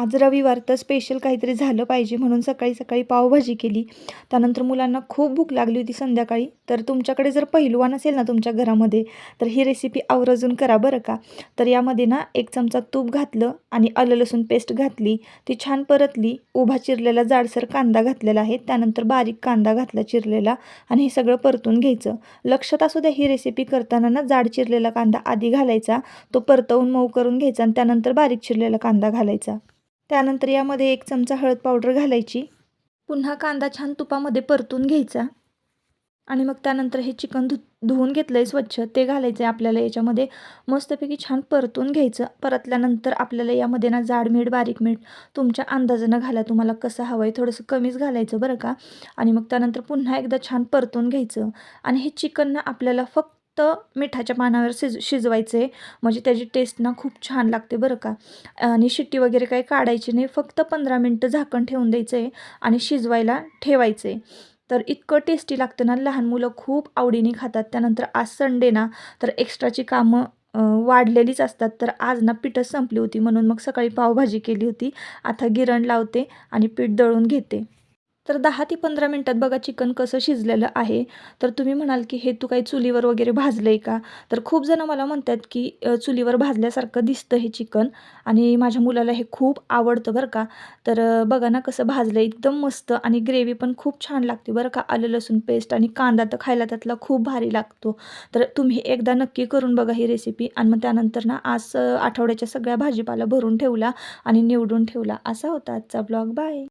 आज रविवार तर स्पेशल काहीतरी झालं पाहिजे म्हणून सकाळी सकाळी पावभाजी केली. त्यानंतर मुलांना खूप भूक लागली होती संध्याकाळी. तर तुमच्याकडे जर पहिलवान असेल ना तुमच्या घरामध्ये, तर ही रेसिपी आवर्जून करा बरं का. तर यामध्ये ना 1 चमचा तूप घातलं आणि आलं लसूण पेस्ट घातली. ती छान परतली. उभा चिरलेला जाडसर कांदा घातलेला आहे. त्यानंतर बारीक कांदा घातला चिरलेला आणि हे सगळं परतून घ्यायचं. लक्षात असू द्या ही रेसिपी करताना ना जाड चिरलेला कांदा आधी घालायचा, तो परतवून मऊ करून घ्यायचा आणि त्यानंतर बारीक चिरलेला कांदा घालायचा. त्यानंतर यामध्ये 1 चमचा हळद पावडर घालायची. पुन्हा कांदा छान तुपामध्ये परतून घ्यायचा आणि मग त्यानंतर हे चिकन धुवून घेतलं आहे स्वच्छ, ते घालायचं आहे आपल्याला याच्यामध्ये. मस्तपैकी छान परतून घ्यायचं. परतल्यानंतर आपल्याला यामध्ये ना जाड मीठ, बारीक मीठ तुमच्या अंदाजानं घाला. तुम्हाला कसं हवं आहे, थोडंसं कमीच घालायचं बरं का. आणि मग त्यानंतर पुन्हा एकदा छान परतून घ्यायचं आणि हे चिकन ना आपल्याला फक्त मिठाच्या पानावर शिजवायचं आहे. म्हणजे त्याची टेस्ट ना खूप छान लागते बरं का. आणि शिट्टी वगैरे काही काढायची नाही. फक्त 15 मिनटं झाकण ठेवून द्यायचं आहे आणि शिजवायला ठेवायचं आहे. तर इतकं टेस्टी लागतं ना, लहान मुलं खूप आवडीने खातात. त्यानंतर आज संडे ना, तर एक्स्ट्राची कामं वाढलेलीच असतात. तर आज ना पीठच संपली होती म्हणून मग सकाळी पावभाजी केली होती. आता गिरण लावते आणि पीठ दळून घेते. तर 10 ते 15 मिनिटात बघा चिकन कसं शिजलेलं आहे. तर तुम्ही म्हणाल, की "हे तू काही चुलीवर वगैरे भाजलं आहे का?" तर खूप जण मला म्हणतात, की चुलीवर भाजल्यासारखं दिसतं हे चिकन आणि माझ्या मुलाला हे खूप आवडतं बरं का. तर बघा ना कसं भाजलं एकदम मस्त आणि ग्रेव्ही पण खूप छान लागते बरं का. आलं लसूण पेस्ट आणि कांदा तर खायला त्यातला खूप भारी लागतो. तर तुम्ही एकदा नक्की करून बघा ही रेसिपी आणि मग त्यानंतर ना आज आठवड्याच्या सगळ्या भाजीपाला भरून ठेवला आणि निवडून ठेवला. असा होता आजचा ब्लॉग. बाय.